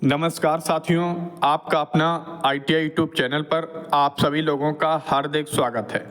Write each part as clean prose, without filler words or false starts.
नमस्कार साथियों, आपका अपना ITI यूट्यूब चैनल पर आप सभी लोगों का हार्दिक स्वागत है।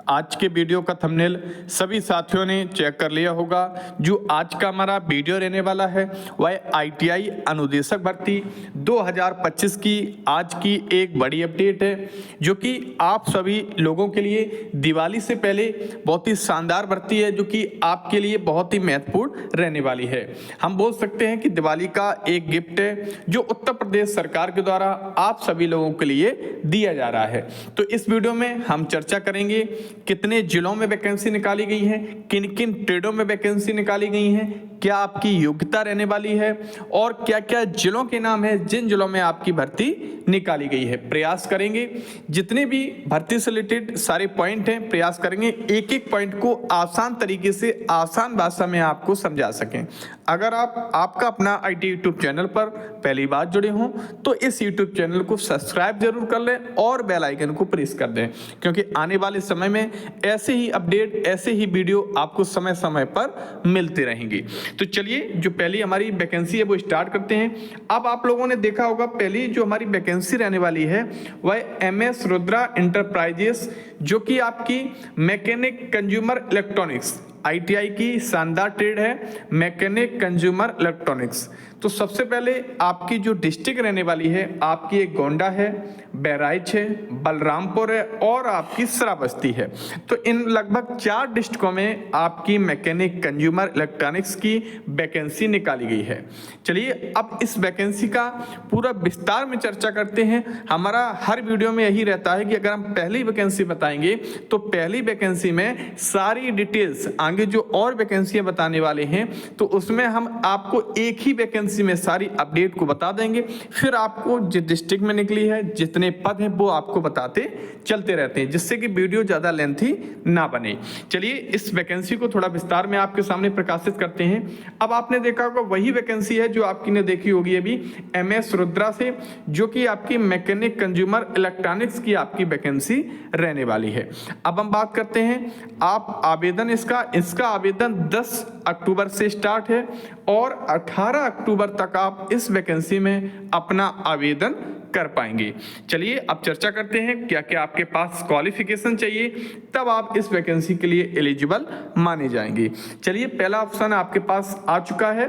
आज के वीडियो का थंबनेल सभी साथियों ने चेक कर लिया होगा। जो आज का हमारा वीडियो रहने वाला है वह ITI अनुदेशक भर्ती 2025 की आज की एक बड़ी अपडेट है, जो कि आप सभी लोगों के लिए दिवाली से पहले बहुत ही शानदार भर्ती है, जो कि आपके लिए बहुत ही महत्वपूर्ण रहने वाली है। हम बोल सकते हैं कि दिवाली का एक गिफ्ट है जो उत्तर प्रदेश सरकार के द्वारा आप सभी लोगों के लिए दिया जा रहा है। तो इस वीडियो में हम चर्चा करेंगे कितने जिलों में वैकेंसी निकाली गई है, किन किन ट्रेडों में वैकेंसी निकाली गई है, क्या आपकी योग्यता रहने वाली है और क्या क्या जिलों के नाम है जिन जिलों में आपकी भर्ती निकाली गई है। प्रयास करेंगे जितने भी भर्ती से रिलेटेड सारे पॉइंट हैं, प्रयास करेंगे एक एक पॉइंट को आसान तरीके से आसान भाषा में आपको समझा सकें। अगर आपका अपना ITI यूट्यूब चैनल पर पहली बार जुड़े हों तो इस यूट्यूब चैनल को सब्सक्राइब जरूर कर लें और बेल आइकन को प्रेस कर दें, क्योंकि आने वाले समय में ऐसे ही अपडेट, ऐसे ही वीडियो आपको समय समय पर मिलती रहेंगी। तो चलिए, जो पहली हमारी वैकेंसी है वो स्टार्ट करते हैं। अब आप लोगों ने देखा होगा पहली जो हमारी वैकेंसी रहने वाली है वह MS रुद्रा इंटरप्राइजेस, जो कि आपकी मैकेनिक कंज्यूमर इलेक्ट्रॉनिक्स ITI की शानदार ट्रेड है, मैकेनिक कंज्यूमर इलेक्ट्रॉनिक्स। तो सबसे पहले आपकी जो डिस्ट्रिक्ट रहने वाली है आपकी एक गोंडा है, बहराइच है, बलरामपुर है और आपकी श्रावस्ती है। तो इन लगभग 4 डिस्ट्रिक्टों में आपकी मैकेनिक कंज्यूमर इलेक्ट्रॉनिक्स की वैकेंसी निकाली गई है। चलिए, अब इस वैकेंसी का पूरा विस्तार में चर्चा करते हैं। हमारा हर वीडियो में यही रहता है कि अगर हम पहली वैकेंसी बताएंगे तो पहली वैकेंसी में सारी डिटेल्स, आगे जो और वैकेंसियां बताने वाले हैं तो उसमें हम आपको एक ही वैकेंसी में सारी अपडेट को बता देंगे। फिर आपको जिस डिस्ट्रिक्ट में निकली है, जितने पद हैं वो आपको बताते चलते रहते हैं, जिससे कि वीडियो ज्यादा लेंथी ना बने। चलिए, इस वैकेंसी को थोड़ा विस्तार में आपके सामने प्रकाशित करते हैं। अब आपने देखा होगा वही वैकेंसी है जो आपकी ने देखी होगी अभी MS रुद्रा से, जो कि आपकी मैकेनिक कंज्यूमर इलेक्ट्रॉनिक्स की आपकी वैकेंसी रहने वाली है। अब हम बात करते हैं आप आवेदन इसका आवेदन 10 अक्टूबर से स्टार्ट है और 18 अक्टूबर तक आप इस वैकेंसी में अपना आवेदन कर पाएंगे। चलिए, अब चर्चा करते हैं क्या क्या आपके पास क्वालिफिकेशन चाहिए, तब आप इस वैकेंसी के लिए एलिजिबल माने जाएंगे। चलिए, पहला ऑप्शन आपके पास आ चुका है।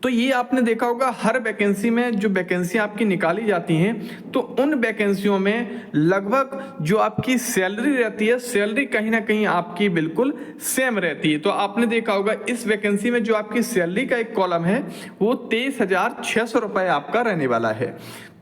तो ये आपने देखा होगा हर वैकेंसी में जो वैकेंसी आपकी निकाली जाती हैं तो उन वैकेंसियों में लगभग जो आपकी सैलरी रहती है, सैलरी कहीं ना कहीं आपकी बिल्कुल सेम रहती है। तो आपने देखा होगा इस वैकेंसी में जो आपकी सैलरी का एक कॉलम है वो 23,600 रुपये आपका रहने वाला है।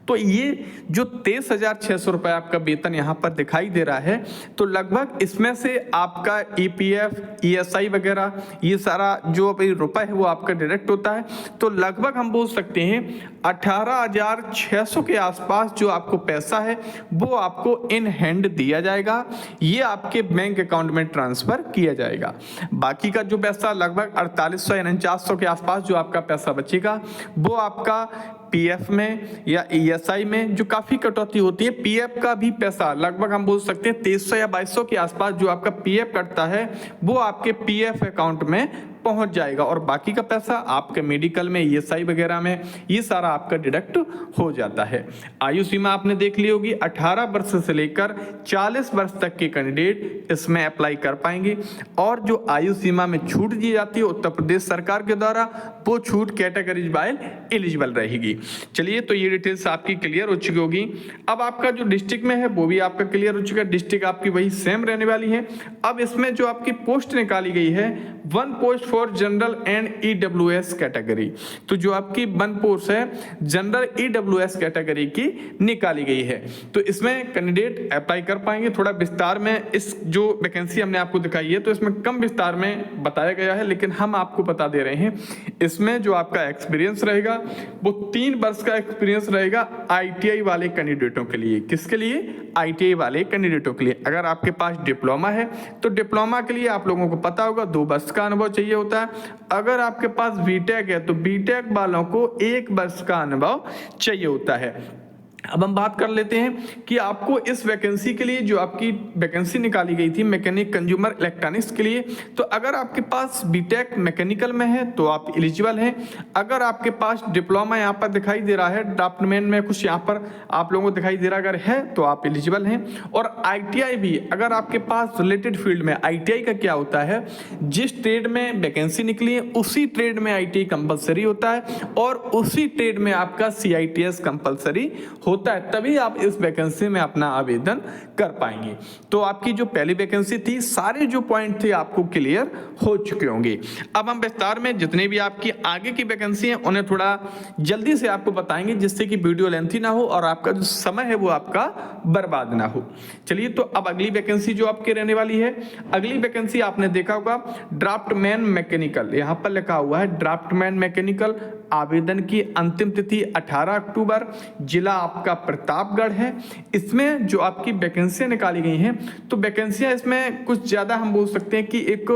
तो ये जो 23,600 रुपये आपका वेतन यहाँ पर दिखाई दे रहा है, तो लगभग इसमें से आपका EPF, ESI वगैरह ये सारा जो अभी रुपए है वो आपका डायरेक्ट होता है। तो लगभग हम बोल सकते हैं 18,600 के आसपास जो आपको पैसा है वो आपको इन हैंड दिया जाएगा, ये आपके बैंक अकाउंट में ट्रांसफर किया जाएगा। बाकी का जो पैसा लगभग 4800-4900 के आसपास जो आपका पैसा बचेगा वो आपका PF में या ESI में जो काफी कटौती होती है, PF का भी पैसा लगभग हम बोल सकते हैं 2300 या 2200 के आसपास जो आपका PF कटता है वो आपके PF अकाउंट में पहुंच जाएगा और बाकी का पैसा आपके मेडिकल में, ESI वगैरह में ये सारा आपका डिडक्ट हो जाता है। आयु सीमा आपने देख ली होगी, 18 वर्ष से लेकर 40 वर्ष तक के कैंडिडेट इसमें अप्लाई कर पाएंगे और जो आयु सीमा में छूट दी जाती है उत्तर प्रदेश सरकार के द्वारा, वो छूट कैटेगरी वाइज एलिजिबल रहेगी। चलिए, तो ये डिटेल्स आपकी क्लियर हो चुकी होगी। अब आपका जो डिस्ट्रिक्ट में है वो भी आपका क्लियर हो चुका है, डिस्ट्रिक्ट आपकी वही सेम रहने वाली है। अब इसमें जो आपकी पोस्ट निकाली गई है 1 post for general and EWS category, तो जो आपकी 1 पोस्ट है जनरल EWS कैटेगरी की निकाली गई है। तो इसमें कैंडिडेट अप्लाई कर पाएंगे। थोड़ा विस्तार में इस जो वैकेंसी हमने आपको दिखाई है तो इसमें कम विस्तार में बताया गया है, लेकिन हम आपको बता दे रहे हैं इसमें जो आपका एक्सपीरियंस रहेगा वो 3 वर्ष का एक्सपीरियंस रहेगा ITI वाले कैंडिडेटों के लिए। किसके लिए? ITI वाले कैंडिडेटों के लिए। अगर आपके पास डिप्लोमा है तो डिप्लोमा के लिए आप लोगों को पता होगा 2 वर्ष का अनुभव चाहिए होता है। अगर आपके पास बीटेक है तो बीटेक वालों को 1 वर्ष का अनुभव चाहिए होता है। अब हम बात कर लेते हैं कि आपको इस वैकेंसी के लिए जो आपकी वैकेंसी निकाली गई थी मैकेनिक कंज्यूमर इलेक्ट्रॉनिक्स के लिए, तो अगर आपके पास बीटेक मैकेनिकल में है तो आप एलिजिबल हैं। अगर आपके पास डिप्लोमा यहाँ पर दिखाई दे रहा है, ड्राफ्टमैन में कुछ यहाँ पर आप लोगों को दिखाई दे रहा अगर है तो आप एलिजिबल हैं। और ITI भी अगर आपके पास रिलेटेड फील्ड में, ITI का क्या होता है, जिस ट्रेड में वैकेंसी निकली है उसी ट्रेड में ITI कंपलसरी होता है और उसी ट्रेड में आपका CITS कंपलसरी होता है, तभी आप इस वैकेंसी में अपना आवेदन कर पाएंगे। तो आपकी जो पहली वैकेंसी थी, सारे जो पॉइंट थे आपको क्लियर हो चुके होंगे। अब हम विस्तार में जितने भी आपकी आगे की वैकेंसी हैं उन्हें थोड़ा जल्दी से आपको बताएंगे, जिससे कि वीडियो लेंथी ना हो और आपका जो समय है वो आपका बर्बाद ना हो। चलिए, तो अब अगली वैकेंसी जो आपकी रहने वाली है, अगली वैकेंसी आपने देखा होगा ड्राफ्टमैन मैकेनिकल, यहाँ पर लिखा हुआ है ड्राफ्टमैन मैकेनिकल। आवेदन की अंतिम तिथि 18 अक्टूबर, जिला आपका प्रतापगढ़ है। इसमें जो आपकी वैकेंसियां निकाली गई हैं, तो वैकेंसियां इसमें कुछ ज़्यादा हम बोल सकते हैं कि एक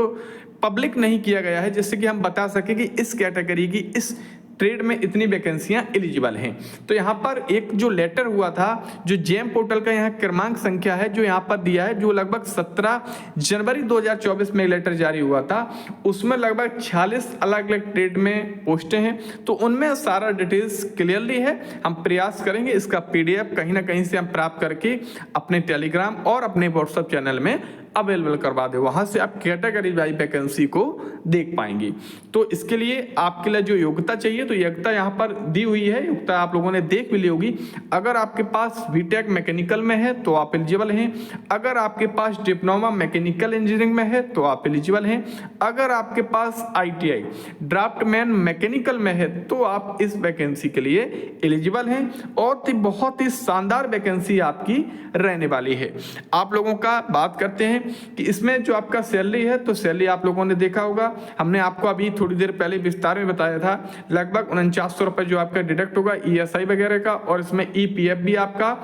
पब्लिक नहीं किया गया है, जिससे कि हम बता सकें कि इस कैटेगरी की इस ट्रेड में इतनी वैकेंसियां एलिजिबल हैं। तो यहाँ पर एक जो लेटर हुआ था, जो जेम पोर्टल का यहाँ क्रमांक संख्या है जो यहाँ पर दिया है, जो लगभग 17 जनवरी 2024 में लेटर जारी हुआ था, उसमें लगभग 46 अलग अलग ट्रेड में पोस्टें हैं। तो उनमें सारा डिटेल्स क्लियरली है। हम प्रयास करेंगे इसका PDF कहीं ना कहीं से हम प्राप्त करके अपने टेलीग्राम और अपने व्हाट्सएप चैनल में अवेलेबल करवा दे, वहां से आप कैटेगरी वाइज वैकेंसी को देख पाएंगे। तो इसके लिए आपके लिए जो योग्यता चाहिए, तो योग्यता यहाँ पर दी हुई है, योग्यता आप लोगों ने देख भी ली होगी। अगर आपके पास बीटेक मैकेनिकल में है तो आप एलिजिबल हैं। अगर आपके पास डिप्लोमा मैकेनिकल इंजीनियरिंग में है तो आप एलिजिबल हैं। अगर आपके पास ITI ड्राफ्टमैन मैकेनिकल में है तो आप इस वैकेंसी के लिए एलिजिबल हैं। और बहुत ही शानदार वैकेंसी आपकी रहने वाली है। आप लोगों का बात करते हैं कि इसमें जो आपका सैलरी है, तो सैलरी आप लोगों ने देखा होगा, हमने आपको अभी थोड़ी देर पहले विस्तार में बताया था, लगभग 4900 रुपए जो आपका डिडक्ट होगा ESI वगैरह का, और इसमें EPF भी आपका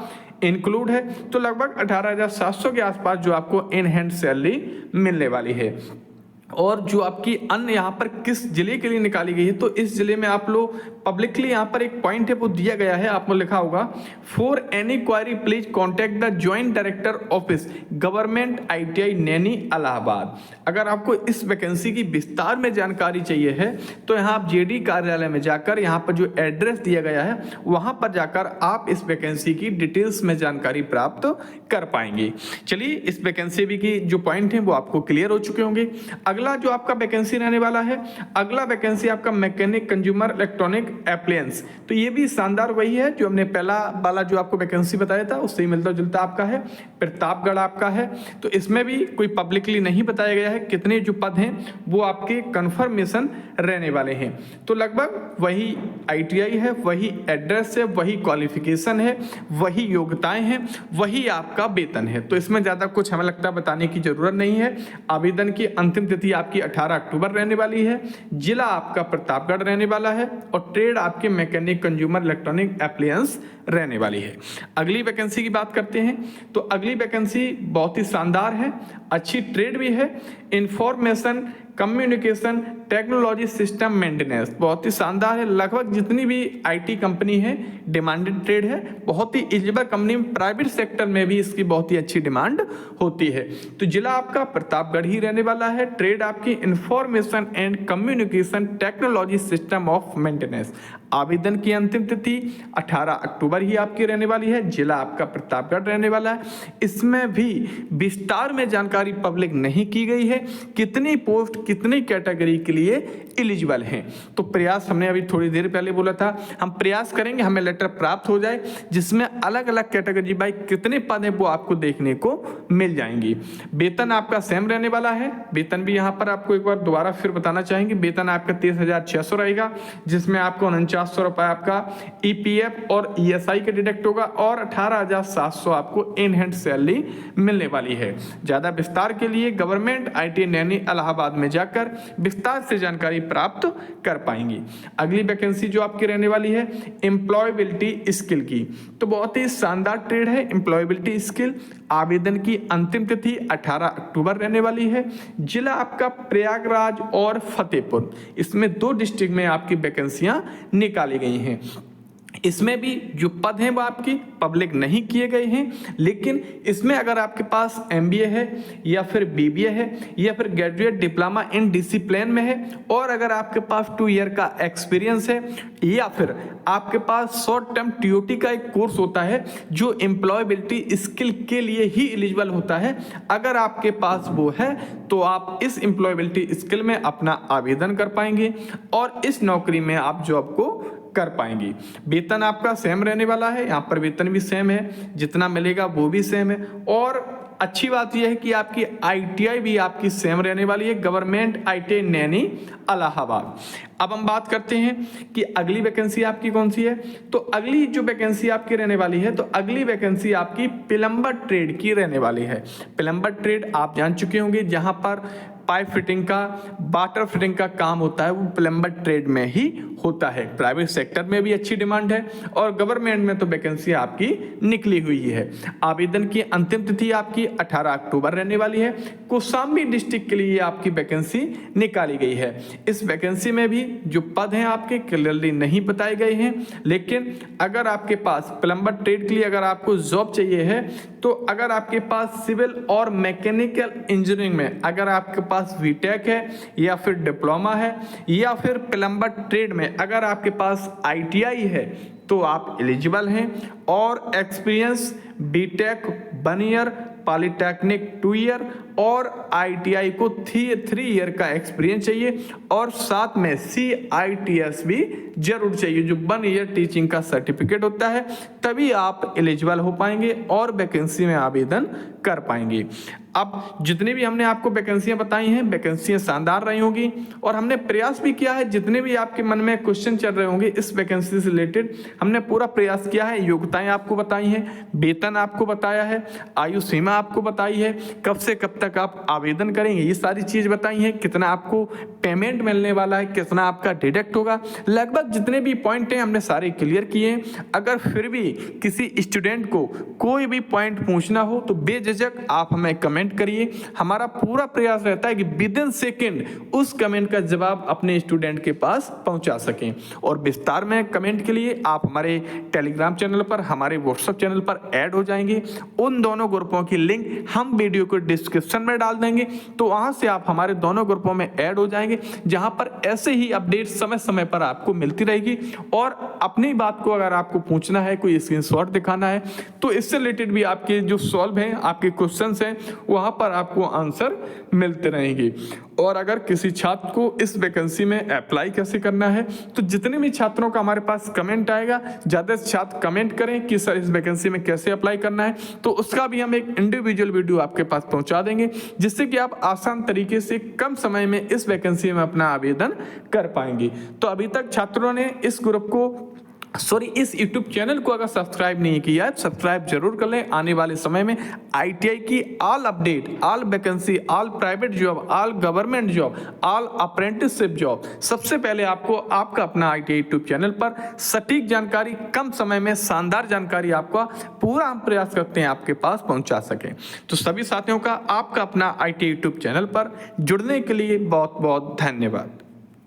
इंक्लूड है। तो लगभग 18,700 के आसपास जो आपको इन हैंड सैलरी मिलने वाली है। और जो आपकी अन्य यहाँ पर किस जिले के लिए निकाली गई है, तो इस जिले में आप लोग पब्लिकली यहाँ पर एक पॉइंट है वो दिया गया है, आपको लिखा होगा for any query please contact the joint director office government ITI Naini Allahabad. अगर आपको इस वैकेंसी की विस्तार में जानकारी चाहिए है तो यहाँ आप JD कार्यालय में जाकर यहाँ पर जो एड्रेस दिया गया है वहाँ पर जाकर आप इस वैकेंसी की डिटेल्स में जानकारी प्राप्त कर पाएंगे। चलिए, इस वैकेंसी भी की जो पॉइंट है वो आपको क्लियर हो चुके होंगे। अगला जो आपका वैकेंसी रहने वाला है, अगला वैकेंसी आपका मैकेनिक कंज्यूमर इलेक्ट्रॉनिक एप्लायंस। तो ये भी शानदार वही है जो हमने पहला वाला जो आपको वैकेंसी बताया था, उससे ही मिलता जुलता आपका है, प्रतापगढ़ आपका है। तो इसमें भी कोई पब्लिकली नहीं बताया गया है कितने जो पद हैं, वो आपके कंफर्मेशन रहने वाले हैं। तो लगभग वही ITI है, वही एड्रेस है, वही क्वालिफिकेशन है, वही योग्यताएं हैं, वही आपका वेतन है। तो इसमें ज़्यादा कुछ हमें लगता है बताने की जरूरत नहीं है। आवेदन की अंतिम तिथि आपकी 18 अक्टूबर रहने वाली है। जिला आपका प्रतापगढ़ रहने वाला है और ट्रेड आपके मैकेनिक कंज्यूमर इलेक्ट्रॉनिक एप्लायंस रहने वाली है। अगली वैकेंसी की बात करते हैं, तो अगली वैकेंसी बहुत ही शानदार है, अच्छी ट्रेड भी है, information communication technology system maintenance, बहुत ही शानदार है। लगभग जितनी भी IT कंपनी है डिमांडेड ट्रेड है, बहुत ही एलिजिबल कंपनी, प्राइवेट सेक्टर में भी इसकी बहुत ही अच्छी डिमांड होती है। तो जिला आपका प्रतापगढ़ ही रहने वाला है। ट्रेड आपकी information and communication technology system of maintenance. आवेदन की अंतिम तिथि 18 अक्टूबर ही आपकी रहने वाली है। जिला आपका प्रतापगढ़ रहने वाला है। इसमें भी विस्तार में जानकारी पब्लिक नहीं की गई है, कितनी पोस्ट कितनी कैटेगरी के लिए एलिजिबल हैं। तो प्रयास हमने अभी थोड़ी देर पहले बोला था, हम प्रयास करेंगे हमें लेटर प्राप्त हो जाए जिसमें अलग अलग कैटेगरी बाई कितने पद हैं वो आपको देखने को मिल जाएंगी। वेतन आपका सेम रहने वाला है। वेतन भी यहाँ पर आपको एक बार दोबारा फिर बताना चाहेंगे, वेतन आपका 23,600 रहेगा, जिसमें आपको 4900 रुपए आपका EPF और ESI के डिडक्ट होगा और 18,700 आपको इन हैंड सैलरी मिलने वाली है। ज्यादा विस्तार के लिए गवर्नमेंट ITI नैनी इलाहाबाद में जाकर विस्तार से जानकारी प्राप्त कर पाएंगी। अगली वैकेंसी जो आपकी रहने वाली है एम्प्लॉयबिलिटी स्किल की, तो बहुत ही शानदार ट्रेड है एम्प्लॉयबिलिटी स्किल। आवेदन की अंतिम तिथि 18 अक्टूबर रहने वाली है। जिला आपका प्रयागराज और फतेहपुर, इसमें 2 डिस्ट्रिक्ट में आपकी वैकेंसियां निकाली गई हैं। इसमें भी जो पद हैं वो आपकी पब्लिक नहीं किए गए हैं, लेकिन इसमें अगर आपके पास एमबीए है या फिर बीबीए है या फिर ग्रेजुएट डिप्लोमा इन डिसिप्लिन में है और अगर आपके पास 2 ईयर का एक्सपीरियंस है या फिर आपके पास शॉर्ट टर्म टीओटी का एक कोर्स होता है जो एम्प्लॉयबिलिटी स्किल के लिए ही एलिजिबल होता है, अगर आपके पास वो है तो आप इस एम्प्लॉयबिलिटी स्किल में अपना आवेदन कर पाएंगे और इस नौकरी में आप जॉब को कर पाएंगी। वेतन आपका सेम रहने वाला है, यहाँ पर वेतन भी सेम है, जितना मिलेगा वो भी सेम है और अच्छी बात यह है कि आपकी आईटीआई भी आपकी सेम रहने वाली है, गवर्नमेंट आईटीआई नैनी इलाहाबाद। अब हम बात करते हैं कि अगली वैकेंसी आपकी कौन सी है। तो अगली जो वैकेंसी आपकी रहने वाली है, तो अगली वैकेंसी आपकी प्लम्बर ट्रेड की रहने वाली है। प्लम्बर ट्रेड आप जान चुके होंगे, जहां पर पाइप फिटिंग का, वाटर फिटिंग का काम होता है वो प्लम्बर ट्रेड में ही होता है। प्राइवेट सेक्टर में भी अच्छी डिमांड है और गवर्नमेंट में तो वैकेंसी आपकी निकली हुई है। आवेदन की अंतिम तिथि आपकी 18 अक्टूबर रहने वाली है। कौशाम्बी डिस्ट्रिक्ट के लिए आपकी वैकेंसी निकाली गई है। इस वैकेंसी में भी जो पद हैं आपके क्लियरली नहीं बताए गए हैं, लेकिन अगर आपके पास प्लम्बर ट्रेड के लिए अगर आपको जॉब चाहिए है तो अगर आपके पास सिविल और मैकेनिकल इंजीनियरिंग में अगर आपके पास बीटेक है या फिर डिप्लोमा है या फिर प्लम्बर ट्रेड में अगर आपके पास आईटीआई है तो आप एलिजिबल हैं और experience BTech 1 year, polytechnic 2 year और आईटीआई को 3 ईयर का एक्सपीरियंस चाहिए और साथ में CITS भी जरूर चाहिए, जो 1 ईयर टीचिंग का सर्टिफिकेट होता है, तभी आप एलिजिबल हो पाएंगे और वैकेंसी में आवेदन कर पाएंगे। अब जितने भी हमने आपको वैकेंसियां बताई हैं, वैकेंसियां शानदार रही होंगी और हमने प्रयास भी किया है, जितने भी आपके मन में क्वेश्चन चल रहे होंगे इस वैकेंसी से रिलेटेड हमने पूरा प्रयास किया है। योग्यताएं आपको बताई हैं, वेतन आपको बताया है, आयु सीमा आपको बताई है, कब से कब तक आप आवेदन करेंगे ये सारी चीज बताई है, कितना आपको पेमेंट मिलने वाला है, कितना आपका डिडक्ट होगा, लगभग जितने भी पॉइंट हैं हमने सारे क्लियर किए हैं। अगर फिर भी किसी स्टूडेंट को कोई भी पॉइंट पूछना हो तो बेझिझक आप हमें कमेंट करिए। हमारा पूरा प्रयास रहता है कि विदिन सेकेंड उस कमेंट का जवाब अपने स्टूडेंट के पास पहुंचा सकें। और विस्तार में कमेंट के लिए आप हमारे टेलीग्राम चैनल पर, हमारे व्हाट्सएप चैनल पर ऐड हो जाएंगे। उन दोनों ग्रुपों की लिंक हम वीडियो को डिस्क्रिप्शन में डाल देंगे, तो वहां से आप हमारे दोनों ग्रुपों में ऐड हो जाएंगे, जहां पर ऐसे ही अपडेट समय समय पर आपको मिलती रहेगी। और अपनी बात को अगर आपको पूछना है, कोई स्क्रीनशॉट दिखाना है, तो इससे रिलेटेड भी आपके जो सॉल्व हैं, आपके क्वेश्चंस हैं, वहां पर आपको आंसर मिलते रहेंगे। और अगर किसी छात्र को इस वैकेंसी में अप्लाई कैसे करना है, तो जितने भी छात्रों का हमारे पास कमेंट आएगा, ज्यादा से छात्र कमेंट करें कि सर इस वैकेंसी में कैसे अप्लाई करना है, तो उसका भी हम एक इंडिविजुअल वीडियो आपके पास पहुंचा देंगे, जिससे कि आप आसान तरीके से कम समय में इस वैकेंसी में अपना आवेदन कर पाएंगे। तो अभी तक छात्रों ने इस ग्रुप को इस YouTube चैनल को अगर सब्सक्राइब नहीं किया है, सब्सक्राइब जरूर कर लें। आने वाले समय में आईटीआई की all update, all vacancy, all private job, all government job, all apprenticeship job, सबसे पहले आपको आपका अपना आईटीआई YouTube चैनल पर सटीक जानकारी, कम समय में शानदार जानकारी आपका पूरा हम प्रयास करते हैं आपके पास पहुंचा सकें। तो सभी साथियों का आपका अपना आईटीआई YouTube चैनल पर जुड़ने के लिए बहुत बहुत धन्यवाद।